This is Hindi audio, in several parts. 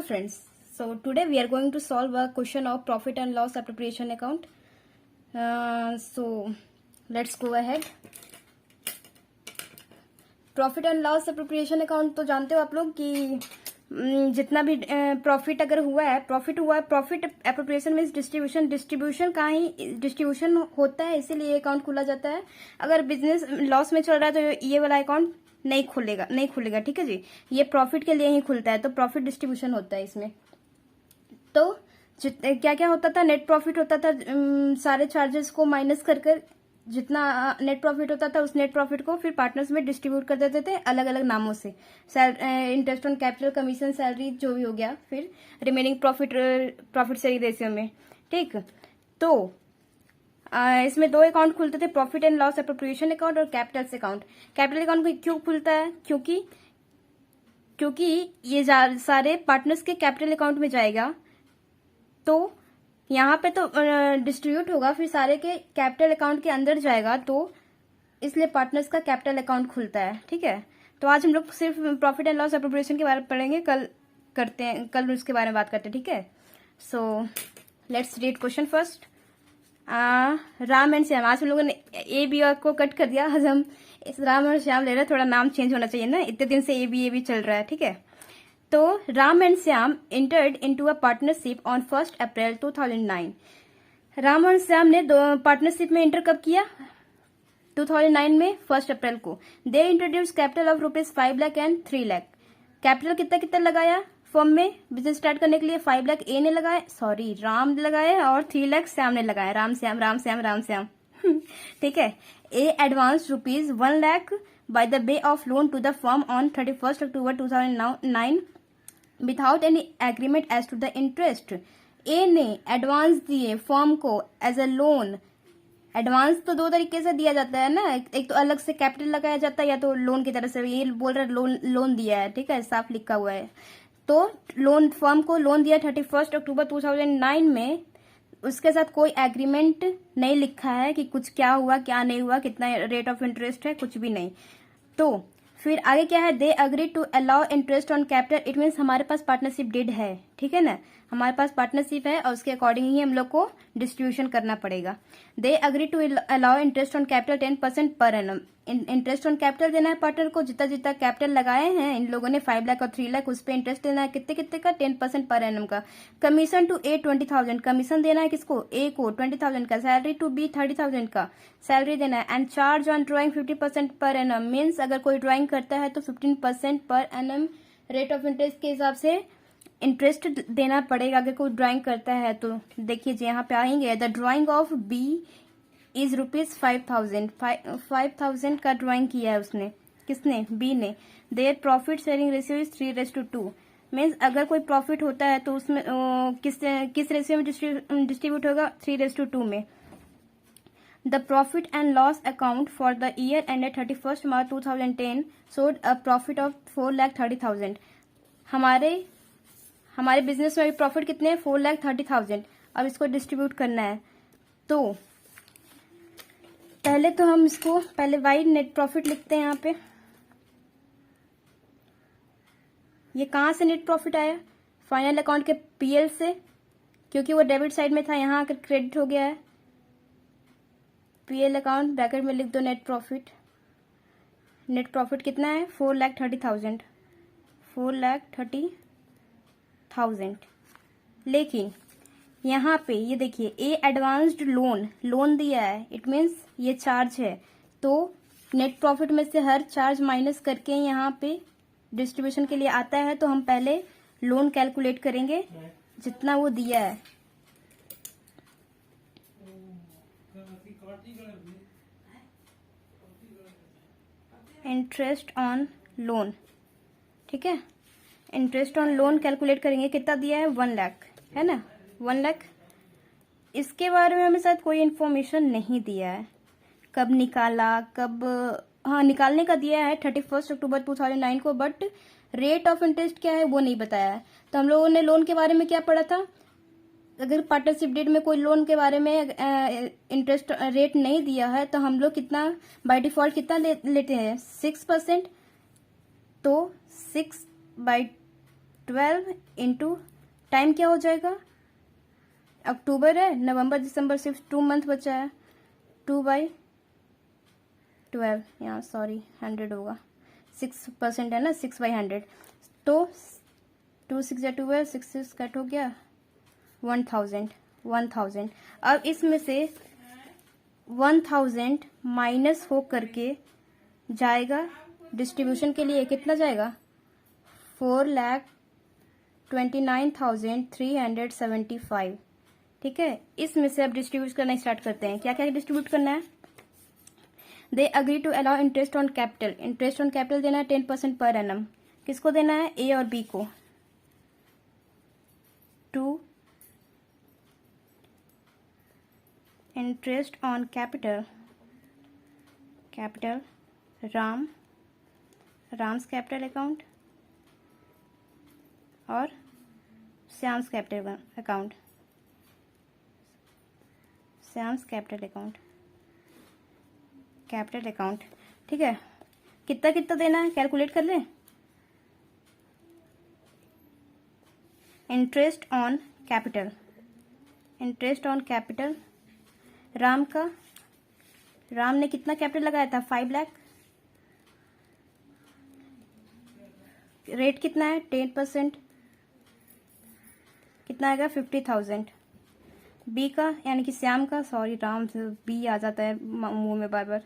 friends, so today we are going to solve a question of profit and loss appropriation account. So let's go ahead. Profit and loss appropriation account तो जानते हो आप लोग कि जितना भी प्रॉफिट अगर हुआ है प्रॉफिट अप्रोप्रिएशन मीन्स डिस्ट्रीब्यूशन का ही डिस्ट्रीब्यूशन होता है, इसीलिए अकाउंट खुला जाता है। अगर बिजनेस लॉस में चल रहा है तो ये वाला अकाउंट नहीं खुलेगा। ठीक है जी, ये प्रॉफिट के लिए ही खुलता है, तो प्रॉफिट डिस्ट्रीब्यूशन होता है इसमें। तो क्या क्या होता था, नेट प्रॉफिट होता था, सारे चार्जेस को माइनस कर जितना नेट प्रॉफिट होता था उस नेट प्रॉफिट को फिर पार्टनर्स में डिस्ट्रीब्यूट कर देते थे अलग अलग नामों से। Interest on capital, commission, salary जो भी हो गया, फिर रिमेनिंग प्रॉफिट शेयरिंग रेशियो में। ठीक, तो इसमें दो अकाउंट खुलते थे, profit and loss appropriation account और कैपिटल्स अकाउंट। कैपिटल अकाउंट क्यों खुलता है? क्योंकि ये सारे पार्टनर्स के कैपिटल अकाउंट में जाएगा, तो यहाँ पे तो डिस्ट्रीब्यूट होगा, फिर सारे के कैपिटल अकाउंट के अंदर जाएगा, तो इसलिए पार्टनर्स का कैपिटल अकाउंट खुलता है। ठीक है, तो आज हम लोग सिर्फ प्रॉफिट एंड लॉस अप्रोप्रिएशन के बारे में पढ़ेंगे, कल उसके बारे में बात करते हैं। ठीक है, so let's read question first. Ram and Shyam, आज हम लोगों ने ए बी और को कट कर दिया, आज हम इस राम और श्याम ले रहे हैं, थोड़ा नाम चेंज होना चाहिए ना, इतने दिन से ए बी चल रहा है। ठीक है, तो Ram and Shyam entered into a partnership on 1 अप्रैल 2009। राम और श्याम ने पार्टनरशिप में इंटर कब किया? 2009 में 1 अप्रैल को। They introduce capital of ₹5 lakh and 3 lakh. Capital कितना लगाया फर्म में बिजनेस स्टार्ट करने के लिए? 5 लाख ए ने लगाया, सॉरी राम ने लगाया, और 3 लाख श्याम ने लगाया। राम श्याम ठीक है। A advance ₹1 lakh by the way of loan to the firm on 31st October 2009 without any agreement as to the interest. ए ने एडवांस दिए फर्म को एज अ लोन। एडवांस तो दो तरीके से दिया जाता है ना, एक तो अलग से कैपिटल लगाया जाता है, या तो लोन की तरह से। ये बोल रहा है लोन दिया है, ठीक है, साफ लिखा हुआ है। तो लोन फर्म को लोन दिया 31 अक्टूबर 2009 में, उसके साथ कोई एग्रीमेंट नहीं लिखा है कि कुछ क्या हुआ क्या नहीं हुआ, कितना रेट ऑफ इंटरेस्ट है, कुछ भी नहीं। तो फिर आगे क्या है? They agree to allow interest on capital. It means हमारे पास पार्टनरशिप डीड है, ठीक है ना, हमारे पास पार्टनरशिप है और उसके अकॉर्डिंग ही हम लोग को डिस्ट्रीब्यूशन करना पड़ेगा। They agree to allow interest on capital 10% per annum. Interest on capital देना है पार्टनर को, जितना कैपिटल लगाए हैं इन लोगों ने 5 लाख और 3 लाख, उस पर इंटरेस्ट देना है कितने का? 10% पर एनम का। कमीशन टू ए 20,000, कमीशन देना है किसको? ए को 20,000 का। सैलरी टू बी 30,000 का सैलरी देना है। And charge on drawing 50% per annum, means अगर कोई ड्रॉइंग करता है तो 15% per annum rate of interest के हिसाब से इंटरेस्ट देना पड़ेगा अगर कोई ड्राइंग करता है तो। देखिए जी, यहाँ पे आएंगे, the drawing of B is ₹5,000। 5,000 का ड्राइंग किया है उसने, किसने? बी ने। Their profit sharing ratio is 3:2। Means अगर कोई प्रॉफिट होता है तो उसमें किस रेशियो में डिस्ट्रीब्यूट होगा? 3:2 में। The profit and loss account for the year ended 31 March 2010 showed a profit of 4,30,000। हमारे बिजनेस में अभी प्रॉफिट कितने हैं? 4,30,000। अब इसको डिस्ट्रीब्यूट करना है, तो पहले तो हम इसको वाइड नेट प्रॉफिट लिखते हैं यहाँ पे। ये कहाँ से नेट प्रॉफिट आया? फाइनल अकाउंट के पीएल से, क्योंकि वो डेबिट साइड में था, यहाँ आकर क्रेडिट हो गया है। पीएल अकाउंट ब्रैकेट में लिख दो नेट प्रॉफिट। नेट प्रॉफिट कितना है? 4,30,000। 4,30,000। लेकिन यहाँ पे ये देखिए, ए एडवांस्ड लोन दिया है, इट मीन्स ये चार्ज है, तो नेट प्रॉफिट में से हर चार्ज माइनस करके यहाँ पे डिस्ट्रीब्यूशन के लिए आता है। तो हम पहले लोन कैलकुलेट करेंगे जितना वो दिया है। इंटरेस्ट ऑन लोन, ठीक है, इंटरेस्ट ऑन लोन कैलकुलेट करेंगे। कितना दिया है? 1 लाख, है ना, 1 लाख। इसके बारे में हमें शायद कोई इन्फॉर्मेशन नहीं दिया है, कब निकाला, हाँ निकालने का दिया है 31 अक्टूबर 2009 को, बट रेट ऑफ इंटरेस्ट क्या है वो नहीं बताया है। तो हम लोगों ने लोन के बारे में क्या पढ़ा था? अगर पार्टनरशिप डेट में कोई लोन के बारे में इंटरेस्ट रेट नहीं दिया है तो हम लोग कितना बाय डिफॉल्ट कितना लेते हैं? 6%। तो 6/2 12 इंटू टाइम क्या हो जाएगा, अक्टूबर है, नवंबर दिसंबर सिर्फ 2 मंथ बचा है, 2/12, यहाँ सॉरी 100 होगा, 6% है ना, 6/100, तो 2 6 या 2 है, 6 6 कट हो गया, 1000। अब इसमें से 1000 माइनस हो करके जाएगा डिस्ट्रीब्यूशन के लिए, कितना जाएगा, 4,29,375। ठीक है, इसमें से अब डिस्ट्रीब्यूट करना स्टार्ट करते हैं। क्या क्या डिस्ट्रीब्यूट करना है, they agree to allow interest on capital, interest on capital देना है 10% पर एनम, किसको देना है, ए और बी को, two interest on capital Ram's capital account और Shyam's capital account, capital account. ठीक है, कितना कितना देना है कैलकुलेट कर लें। इंटरेस्ट ऑन कैपिटल राम ने कितना कैपिटल लगाया था, 5 लाख, रेट कितना है 10%, कितना आएगा 50,000। बी का यानी कि श्याम का, सॉरी राम से बी आ जाता है मुंह में बार बार,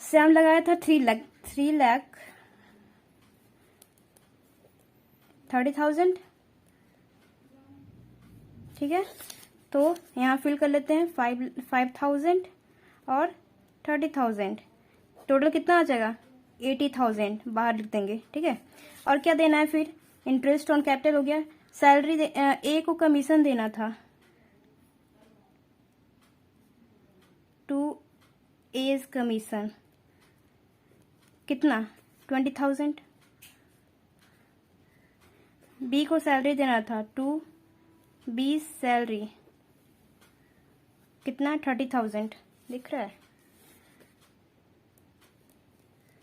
श्याम लगाया था 3,30,000। ठीक है, तो यहाँ फिल कर लेते हैं 5,000 और 30,000, टोटल कितना आ जाएगा 80,000, बाहर लिख देंगे। ठीक है, और क्या देना है फिर, इंटरेस्ट ऑन कैपिटल हो गया, सैलरी ए को कमीशन देना था, 2 एज कमीशन, कितना 20,000। बी को सैलरी देना था, 2 बी सैलरी, कितना 30,000, दिख रहा है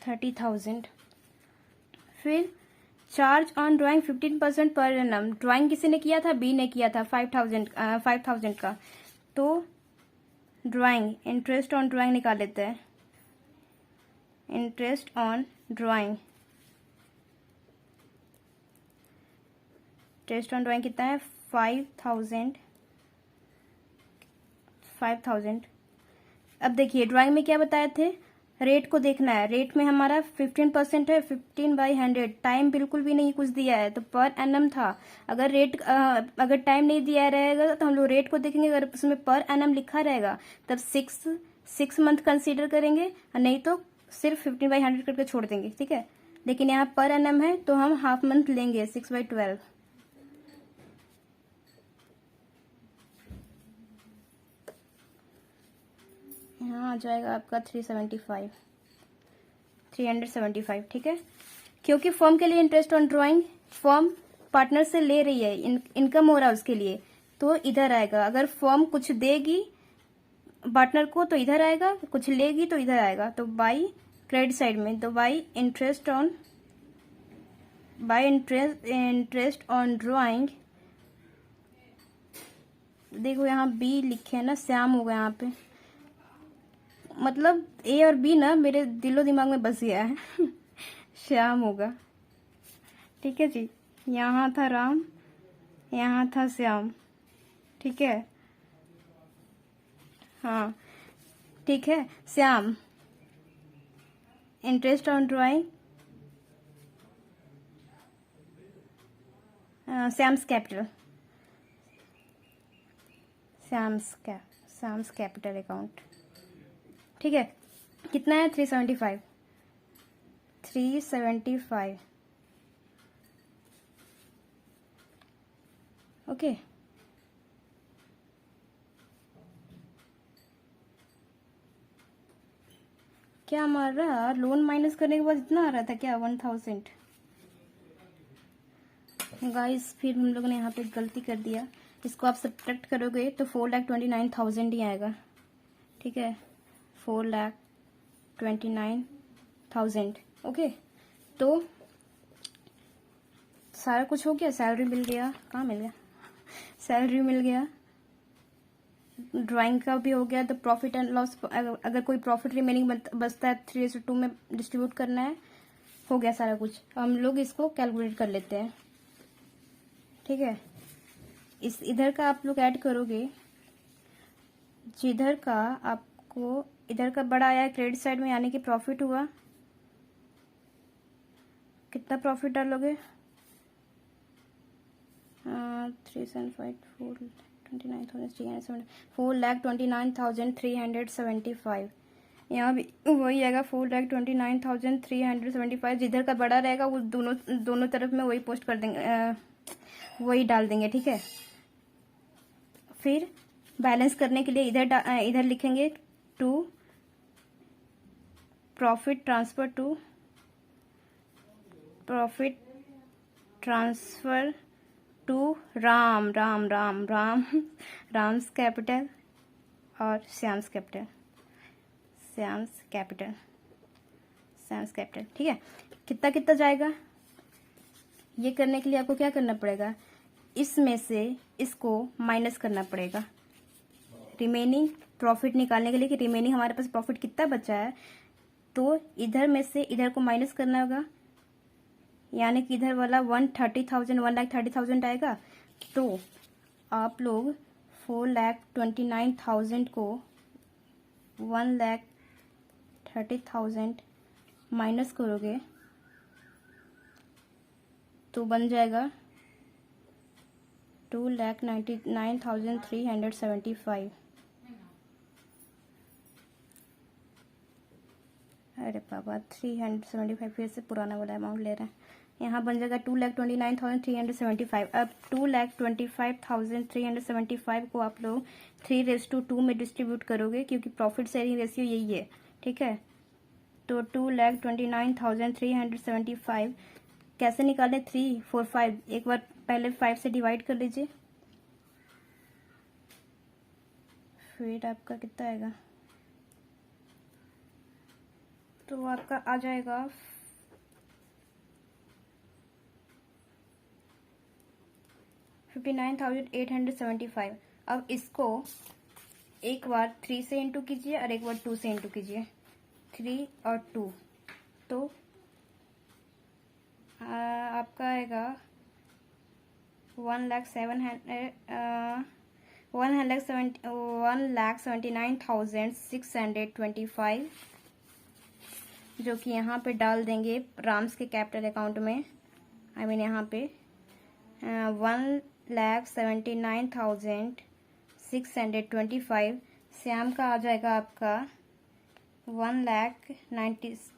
30,000। फिर charge on drawing 15% per annum, drawing किसी ने किया था, बी ने किया था 5,000 का, तो ड्राइंग इंटरेस्ट ऑन ड्राइंग निकाल लेते हैं, इंटरेस्ट ऑन ड्राइंग कितना है 5,000। अब देखिए ड्राइंग में क्या बताए थे, रेट को देखना है, रेट में हमारा 15% है, 15/100, टाइम बिल्कुल भी नहीं कुछ दिया है, तो पर एनम था। अगर टाइम नहीं दिया रहेगा तो हम लोग रेट को देखेंगे, अगर उसमें पर एनम लिखा रहेगा तब 6 मंथ कंसीडर करेंगे, और नहीं तो सिर्फ 15/100 करके छोड़ देंगे। ठीक है, लेकिन यहाँ पर एनम है तो हम हाफ मंथ लेंगे, 6/12। यहाँ आ जाएगा आपका 375। ठीक है, क्योंकि फर्म के लिए interest on drawing firm partner से ले रही है, इनकम हो रहा है उसके लिए, तो इधर आएगा। अगर फर्म कुछ देगी पार्टनर को तो इधर आएगा, कुछ लेगी तो इधर आएगा, तो बाई क्रेडिट साइड में, तो बाई इंटरेस्ट ऑन ड्राइंग, देखो यहाँ बी लिखे है ना, श्याम होगा यहाँ पे, मतलब ए और बी ना मेरे दिलो दिमाग में बस गया है श्याम होगा। ठीक है जी, यहाँ था राम, यहाँ था श्याम। ठीक है, हाँ ठीक है, Shyam interest on drawing, Shyam's capital account. ठीक है, कितना है 375। ओके, क्या हमारा लोन माइनस करने के बाद इतना आ रहा था क्या, 1000। गाइस फिर हम लोगों ने यहाँ पे गलती कर दिया, इसको आप सब्ट्रैक्ट करोगे तो 4,29,000 ही आएगा। ठीक है, 4,29,000। ओके, तो सारा कुछ हो गया। सैलरी मिल गया, कहाँ मिल गया, सैलरी मिल गया, ड्राइंग का भी हो गया। तो प्रॉफिट एंड लॉस, अगर कोई प्रॉफिट रिमेनिंग बचता है 3:2 में डिस्ट्रीब्यूट करना है, हो गया सारा कुछ। हम लोग इसको कैलकुलेट कर लेते हैं, ठीक है। इस इधर का आप लोग ऐड करोगे, जिधर का आपको इधर का बड़ा आया क्रेडिट साइड में, यानी कि प्रॉफिट हुआ। कितना प्रॉफिट डालोगे, 4,29,375, यहाँ भी वही आएगा 4,29,375। जिधर का बड़ा रहेगा वो दोनों तरफ में वही पोस्ट कर देंगे, वही डाल देंगे, ठीक है। फिर बैलेंस करने के लिए इधर लिखेंगे to profit transfer to Ram's capital और श्याम्स कैपिटल, ठीक है। कितना कितना जाएगा, ये करने के लिए आपको क्या करना पड़ेगा, इसमें से इसको माइनस करना पड़ेगा रिमेनिंग प्रॉफिट निकालने के लिए, कि रिमेनिंग हमारे पास प्रॉफिट कितना बचा है। तो इधर में से इधर को माइनस करना होगा, यानी कि इधर वाला 1,30,000 आएगा। तो आप लोग 4,29,000 को 1,30,000 माइनस करोगे तो बन जाएगा 2,99,375। अरे बाबा 375, फिर से पुराना वाला अमाउंट ले रहे हैं। यहाँ बन जाएगा 2,29,375। अब 2,25,375 को आप लोग 3:2 में डिस्ट्रीब्यूट करोगे, क्योंकि प्रॉफिट शेयरिंग रेशियो यही है, ठीक है। तो 2,29,375 कैसे निकालें, 3, 4, 5, एक बार पहले 5 से डिवाइड कर लीजिए, फिर आपका कितना आएगा, तो आपका आ जाएगा 59,875। अब इसको एक बार 3 से इंटू कीजिए और एक बार 2 से इंटू कीजिए, 3 और 2, तो आपका आएगा 1,79,625, जो कि यहाँ पे डाल देंगे राम्स के कैपिटल अकाउंट में। यहाँ पे 1,79,625। श्याम का आ जाएगा आपका 1,90,715,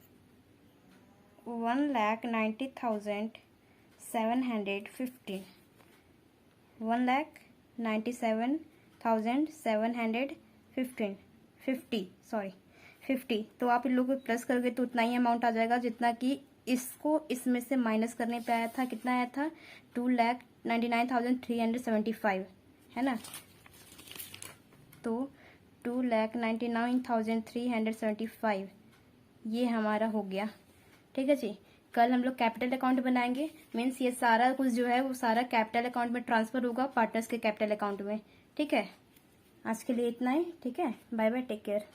1,97,750, तो आप इन लोगों को प्लस करोगे तो उतना ही अमाउंट आ जाएगा जितना कि इसको इसमें से माइनस करने पे आया था। कितना आया था, 2,99,375, है ना। तो 2,99,375 ये हमारा हो गया, ठीक है जी। कल हम लोग कैपिटल अकाउंट बनाएंगे, मीन्स ये सारा कुछ जो है वो सारा कैपिटल अकाउंट में ट्रांसफर होगा पार्टनर्स के कैपिटल अकाउंट में, ठीक है। आज के लिए इतना ही, ठीक है। Bye bye, take care.